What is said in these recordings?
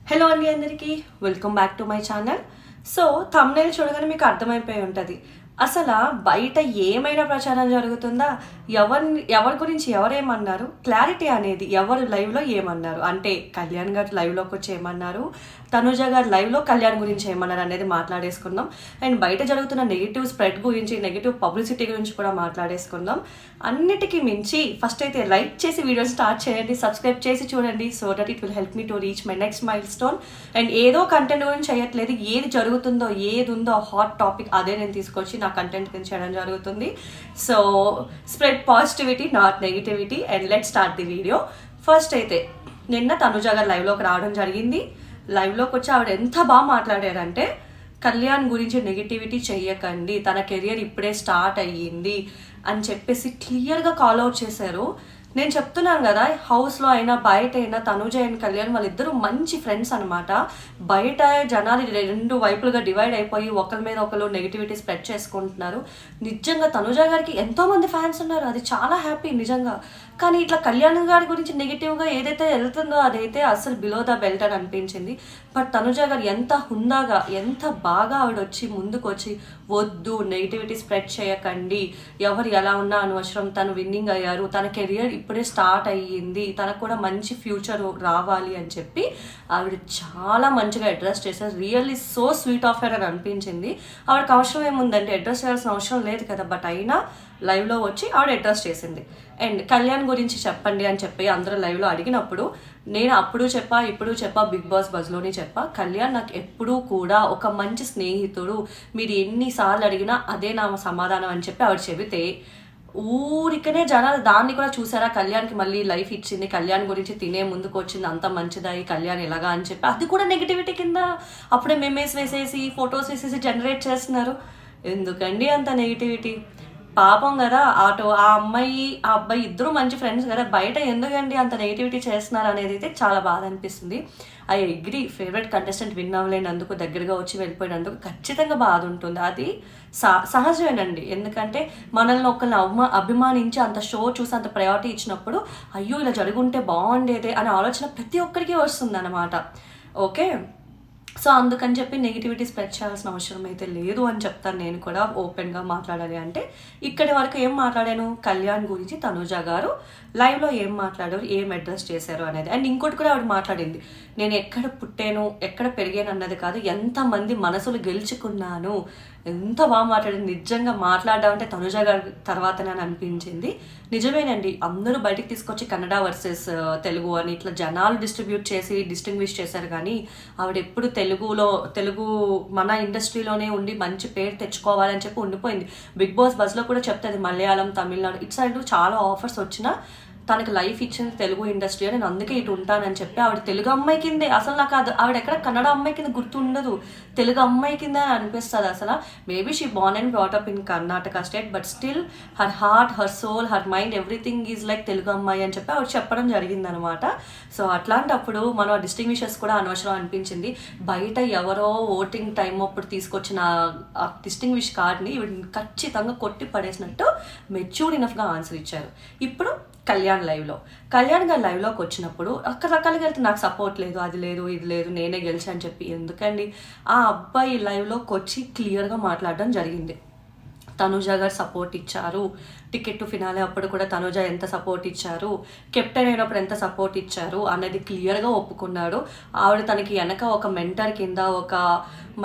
Hello అండి అందరికీ welcome back to my channel. So thumbnail చూడగానే మీకు అర్థమైపోయి ఉంటుంది అసలు బయట ఏమైనా ప్రచారం జరుగుతుందా, ఎవరి గురించి ఎవరేమన్నారు, క్లారిటీ అనేది ఎవరు లైవ్లో ఏమన్నారు, అంటే కళ్యాణ్ గారు లైవ్లోకి వచ్చి ఏమన్నారు, తనుజ గారు లైవ్లో కళ్యాణ్ గురించి ఏమన్నారు అనేది మాట్లాడేసుకుందాం. అండ్ బయట జరుగుతున్న నెగిటివ్ స్ప్రెడ్ గురించి, నెగిటివ్ పబ్లిసిటీ గురించి కూడా మాట్లాడేసుకుందాం. అన్నిటికీ మించి ఫస్ట్ అయితే లైక్ చేసి వీడియో స్టార్ట్ చేయండి, సబ్స్క్రైబ్ చేసి చూడండి, so that it will help me to reach my next mile stone. And ఏదో కంటెంట్ గురించి చేయట్లేదు, ఏది జరుగుతుందో ఏది ఉందో హాట్ టాపిక్ అదే నేను తీసుకొచ్చి నా కంటెంట్ గురించి చేయడం జరుగుతుంది. So spread positivity not negativity. And let start the video. First అయితే నిన్న తనుజ గారు లైవ్లోకి రావడం జరిగింది. లైవ్లోకి వచ్చి ఆవిడ ఎంత బాగా మాట్లాడారంటే, కళ్యాణ్ గురించి నెగిటివిటీ చెయ్యకండి, తన కెరియర్ ఇప్పుడే స్టార్ట్ అయ్యింది అని చెప్పేసి క్లియర్గా కాల్ అవుట్ చేశారు. నేను చెప్తున్నాను కదా, హౌస్లో అయినా బయట అయినా తనుజ అండ్ కళ్యాణ్ వాళ్ళిద్దరూ మంచి ఫ్రెండ్స్ అనమాట. బయట జనాలు రెండు వైపులుగా డివైడ్ అయిపోయి ఒకరి మీద ఒకరు నెగిటివిటీ స్ప్రెడ్ చేసుకుంటున్నారు. నిజంగా తనుజ గారికి ఎంతోమంది ఫ్యాన్స్ ఉన్నారు, అది చాలా హ్యాపీ నిజంగా. కానీ ఇట్లా కళ్యాణ్ గారి గురించి నెగిటివ్గా ఏదైతే వెళ్తుందో అదైతే అసలు బిలో ద బెల్ట్ అని అనిపించింది. బట్ తనుజ గారు ఎంత హుందాగా, ఎంత బాగా ఆవిడ వచ్చి ముందుకు వచ్చి, వద్దు నెగిటివిటీ స్ప్రెడ్ చేయకండి, ఎవరు ఎలా ఉన్నా అనవసరం, తను విన్నింగ్ అయ్యారు, తన కెరియర్ ఇప్పుడే స్టార్ట్ అయ్యింది, తనకు కూడా మంచి ఫ్యూచర్ రావాలి అని చెప్పి ఆవిడ చాలా మంచిగా అడ్రస్ చేశారు. Really so sweet of her అని అనిపించింది. ఆవిడకి అవసరం ఏముందంటే అడ్రస్ చేయాల్సిన అవసరం లేదు కదా, బట్ అయినా లైవ్లో వచ్చి ఆవిడ అడ్రస్ చేసింది. అండ్ కళ్యాణ్ గురించి చెప్పండి అని చెప్పి అందరూ లైవ్లో అడిగినప్పుడు నేను అప్పుడు చెప్పా, ఇప్పుడు చెప్పా, బిగ్ బాస్ బజ్లోనే చెప్పా, కళ్యాణ్ నాకు ఎప్పుడూ కూడా ఒక మంచి స్నేహితుడు, మీరు ఎన్నిసార్లు అడిగినా అదే నా సమాధానం అని చెప్పి ఆవిడ చెబితే ఊరికనే జనాలు దాన్ని కూడా చూసారా, కళ్యాణ్కి మళ్ళీ లైఫ్ ఇచ్చింది, కళ్యాణ్ గురించి తినే ముందుకు వచ్చింది, అంత మంచిదాయి కళ్యాణ్ ఎలాగా అని చెప్పి అది కూడా నెగిటివిటీ కింద అప్పుడే మెమేస్ వేసేసి ఫొటోస్ వేసేసి జనరేట్ చేస్తున్నారు. ఎందుకండి అంత నెగిటివిటీ? పాపం కదా, ఆ అమ్మాయి ఆ అబ్బాయి ఇద్దరు మంచి ఫ్రెండ్స్ కదా, బయట ఎందుకండి అంత నెగిటివిటీ చేస్తున్నారు అనేది అయితే చాలా బాధ అనిపిస్తుంది. I agree, favourite contestant win అవ్వలేనందుకు, దగ్గరగా వచ్చి వెళ్ళిపోయినందుకు ఖచ్చితంగా బాధ ఉంటుంది. అది సహజమేనండి. ఎందుకంటే మనల్ని ఒకరిని అభిమానించి అంత షో చూసి అంత ప్రయారిటీ ఇచ్చినప్పుడు అయ్యో ఇలా జరుగుంటే బాగుండేదే అనే ఆలోచన ప్రతి ఒక్కరికి వస్తుంది అన్నమాట. ఓకే, సో అందుకని చెప్పి నెగిటివిటీ స్ప్రెడ్ చేయాల్సిన అవసరం అయితే లేదు అని చెప్తాను నేను కూడా ఓపెన్గా మాట్లాడాలి అంటే. ఇక్కడి వరకు ఏం మాట్లాడాను, కళ్యాణ్ గురించి తనుజ గారు లైవ్లో ఏం మాట్లాడారు, ఏం అడ్రస్ చేశారు అనేది. అండ్ ఇంకోటి కూడా ఆవిడ మాట్లాడింది, నేను ఎక్కడ పుట్టాను ఎక్కడ పెరిగాను అన్నది కాదు, ఎంతమంది మనసులు గెలుచుకున్నాను. ఎంత బాగా మాట్లాడింది నిజంగా. మాట్లాడడం అంటే తనుజ గారి తర్వాతనే అని అనిపించింది. నిజమేనండి, అందరూ బయటికి తీసుకొచ్చి కన్నడ వర్సెస్ తెలుగు అని ఇట్లా జనాలు డిస్ట్రిబ్యూట్ చేసి డిస్టింగ్విష్ చేశారు. కానీ ఆవిడ ఎప్పుడు తెలుగు మన ఇండస్ట్రీలోనే ఉండి మంచి పేరు తెచ్చుకోవాలని చెప్పి ఉండిపోయింది. బిగ్ బాస్ బజ్లో కూడా చెప్తుంది, మలయాళం, తమిళనాడు ఇటు సైడ్ చాలా ఆఫర్స్ వచ్చినా తనకి లైఫ్ ఇచ్చింది తెలుగు ఇండస్ట్రీ, నేను అందుకే ఇటు ఉంటానని చెప్పి ఆవిడ తెలుగు అమ్మాయి కిందే. అసలు నాకు ఆవిడ ఎక్కడ కన్నడ అమ్మాయి కింద గుర్తుండదు, తెలుగు అమ్మాయి కింద అనిపిస్తుంది అసలు. Maybe she born and brought up in Karnataka state, but still her heart, her soul, her mind, everything is like Telugu అమ్మాయి అని చెప్పి ఆవిడ చెప్పడం జరిగిందనమాట. సో అట్లాంటప్పుడు మనం డిస్టింగ్విషెస్ కూడా అనవసరం అనిపించింది. బయట ఎవరో ఓటింగ్ టైం అప్పుడు తీసుకొచ్చిన ఆ డిస్టింగ్విష్ కార్డ్ని ఖచ్చితంగా కొట్టి పడేసినట్టు మెచ్యూర్డ్ ఇనఫ్గా ఆన్సర్ ఇచ్చారు. ఇప్పుడు కళ్యాణ్ గారు లైవ్లోకి వచ్చినప్పుడు రకరకాలుగా వెళ్తే నాకు సపోర్ట్ లేదు, అది లేదు, ఇది లేదు, నేనే గెలిచా అని చెప్పి ఎందుకండి. ఆ అబ్బాయి లైవ్లోకి వచ్చి క్లియర్గా మాట్లాడడం జరిగింది. తనుజ గారు సపోర్ట్ ఇచ్చారు, టికెట్ టు ఫినాలే అప్పుడు కూడా తనుజ ఎంత సపోర్ట్ ఇచ్చారు, కెప్టెన్ అయినప్పుడు ఎంత సపోర్ట్ ఇచ్చారు అనేది క్లియర్గా ఒప్పుకున్నాడు. ఆవిడ తనకి వెనక ఒక మెంటర్ కింద, ఒక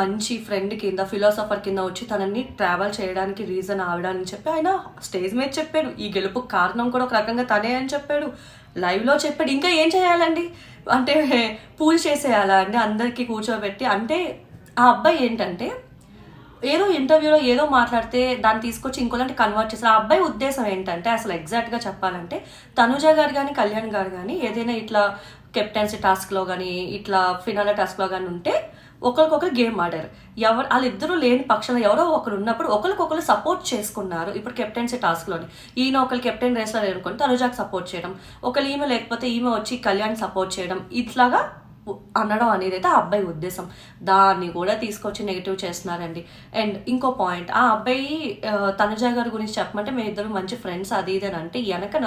మంచి ఫ్రెండ్ కింద, ఫిలాసఫర్ కింద వచ్చి తనని ట్రావెల్ చేయడానికి రీజన్ ఆవిడ అని చెప్పి ఆయన స్టేజ్ మీద చెప్పాడు. ఈ గెలుపుకు కారణం కూడా ఒక రకంగా తనే అని చెప్పాడు, లైవ్లో చెప్పాడు. ఇంకా ఏం చేయాలండి అంటే పూజ చేసేయాలా అండి అందరికీ కూర్చోబెట్టి? అంటే ఆ అబ్బాయి ఏంటంటే ఏదో ఇంటర్వ్యూలో ఏదో మాట్లాడితే దాన్ని తీసుకొచ్చి ఇంకోలాంటి కన్వర్ట్ చేస్తారు. ఆ అబ్బాయి ఉద్దేశం ఏంటంటే అసలు ఎగ్జాక్ట్గా చెప్పాలంటే తనుజ గారు కానీ కళ్యాణ్ గారు కానీ ఏదైనా ఇట్లా కెప్టెన్సీ టాస్క్లో కానీ ఇట్లా ఫినాలే టాస్క్లో కానీ ఉంటే ఒకరికొకరు గేమ్ ఆడారు. వాళ్ళిద్దరూ లేని పక్షంలో ఎవరో ఒకరు ఉన్నప్పుడు ఒకరికొకరు సపోర్ట్ చేసుకున్నారు. ఇప్పుడు కెప్టెన్సీ టాస్క్లోని ఈయన ఒకరు కెప్టెన్ రేస్లో అనుకోండి తనుజాకి సపోర్ట్ చేయడం, ఒకరు ఈమె లేకపోతే ఈమె వచ్చి కళ్యాణ్ సపోర్ట్ చేయడం, ఇట్లాగా అనడం అనేది అయితే ఆ అబ్బాయి ఉద్దేశం. దాన్ని కూడా తీసుకొచ్చి నెగిటివ్ చేస్తున్నారండి. అండ్ ఇంకో పాయింట్, ఆ అబ్బాయి తనుజ గారి గురించి చెప్పమంటే మేము ఇద్దరు మంచి ఫ్రెండ్స్ అది ఇది అని అంటే వెనకన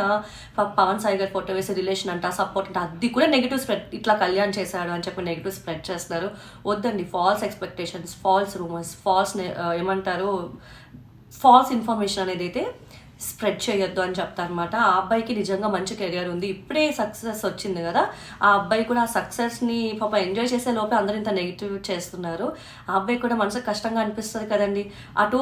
పవన్ సాయి గారి ఫోటో వేసి రిలేషన్ అంట, సపోర్ట్ అంట, అది కూడా నెగిటివ్ స్ప్రెడ్, ఇట్లా కళ్యాణ్ చేశాడు అని చెప్పి నెగిటివ్ స్ప్రెడ్ చేస్తున్నారు. వద్దండి, ఫాల్స్ ఎక్స్పెక్టేషన్స్, ఫాల్స్ రూమర్స్, ఏమంటారు, ఫాల్స్ ఇన్ఫర్మేషన్ అనేది అయితే స్ప్రెడ్ చేయొద్దు అని చెప్తారనమాట. ఆ అబ్బాయికి నిజంగా మంచి కెరియర్ ఉంది, ఇప్పుడే సక్సెస్ వచ్చింది కదా, ఆ అబ్బాయి కూడా ఆ సక్సెస్ని పాప ఎంజాయ్ చేసే లోపే అందరూ ఇంత నెగిటివ్ చేస్తున్నారు. ఆ అబ్బాయి కూడా మనసుకు కష్టంగా అనిపిస్తుంది కదండి. అటు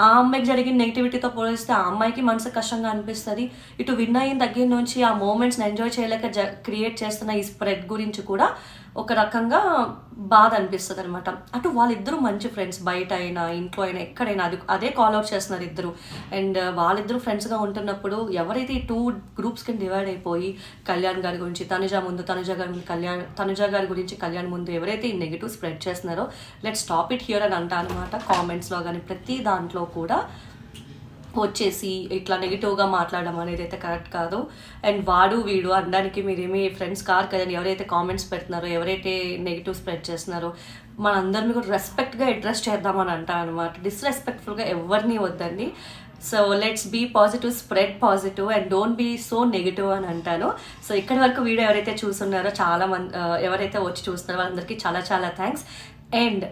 ఆ అమ్మాయికి జరిగిన నెగిటివిటీతో పోలిస్తే ఆ అమ్మాయికి మనసుకు కష్టంగా అనిపిస్తుంది. ఇటు విన్ అయిన దగ్గర నుంచి ఆ మూమెంట్స్ని ఎంజాయ్ చేయలేక క్రియేట్ చేస్తున్న ఈ స్ప్రెడ్ గురించి కూడా ఒక రకంగా బాధ అనిపిస్తుంది అనమాట. అటు వాళ్ళిద్దరూ మంచి ఫ్రెండ్స్, బయట అయినా ఇంట్లో అయినా ఎక్కడైనా అదే కాల్ అవుట్ చేస్తున్నారు ఇద్దరు. అండ్ వాళ్ళిద్దరూ ఫ్రెండ్స్గా ఉంటున్నప్పుడు ఎవరైతే ఈ 2 గ్రూప్స్ కింద డివైడ్ అయిపోయి కళ్యాణ్ గారి గురించి తనుజ ముందు, తనుజ గారి గురించి కళ్యాణ్ ముందు ఎవరైతే ఈ నెగిటివ్ స్ప్రెడ్ చేస్తున్నారో లెట్ స్టాప్ ఇట్ హియర్ అని అంటా అనమాట. కామెంట్స్లో కానీ ప్రతి దాంట్లో కూడా వచ్చేసి ఇట్లా నెగిటివ్గా మాట్లాడడం అనేది అయితే కరెక్ట్ కాదు. అండ్ వాడు వీడు అనడానికి మీరేమీ ఫ్రెండ్స్ కాదు కదండి. ఎవరైతే కామెంట్స్ పెడుతున్నారో, ఎవరైతే నెగిటివ్ స్ప్రెడ్ చేస్తున్నారో మనందరినీ కూడా రెస్పెక్ట్గా అడ్రస్ చేద్దామని అంటా అనమాట. డిస్రెస్పెక్ట్ఫుల్గా ఎవరిని వద్దండి. So let's be positive, spread positive and don't be so negative అని అంటాను. సో ఇక్కడి వరకు వీడియో ఎవరైతే చూస్తున్నారో చాలా మంది, ఎవరైతే వచ్చి చూస్తున్నారో వాళ్ళందరికీ చాలా చాలా థ్యాంక్స్. అండ్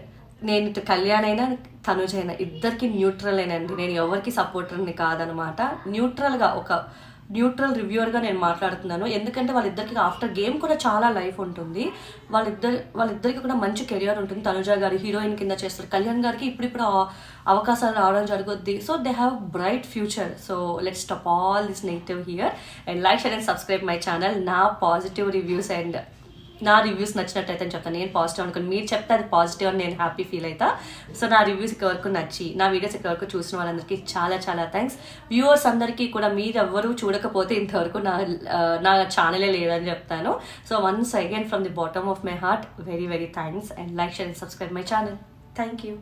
నేను ఇటు కళ్యాణ్ అయినా తనుజ అయినా ఇద్దరికి న్యూట్రల్ అయినండి, నేను ఎవరికి సపోర్టర్ని కాదనమాట. న్యూట్రల్గా ఒక న్యూట్రల్ రివ్యూవర్గా నేను మాట్లాడుతున్నాను. ఎందుకంటే వాళ్ళిద్దరికి ఆఫ్టర్ గేమ్ కూడా చాలా లైఫ్ ఉంటుంది. వాళ్ళిద్దరికి కూడా మంచి కెరియర్ ఉంటుంది. తనుజ గారి హీరోయిన్ కింద చేస్తారు, కళ్యాణ్ గారికి ఇప్పుడు అవకాశాలు రావడం జరుగుద్ది. So they have bright future. So let's stop all this negative here and like, share and subscribe my channel. నా పాజిటివ్ రివ్యూస్ అండ్ నా రివ్యూస్ నచ్చినట్టయితే అని చెప్తాను. నేను పాజిటివ్ అనుకోండి, మీరు చెప్తే అది పాజిటివ్ అని నేను హ్యాపీ ఫీల్ అవుతా. సో నా రివ్యూస్ ఇక్కడ వరకు నచ్చి నా వీడియోస్ ఇక్కడ వరకు చూసిన వాళ్ళందరికీ చాలా చాలా థ్యాంక్స్. వ్యూవర్స్ అందరికీ కూడా మీరు ఎవ్వరూ చూడకపోతే ఇంతవరకు నా ఛానలే లేదని చెప్తాను. So once again from the bottom of my heart very very thanks and like, share and subscribe my channel. Thank you.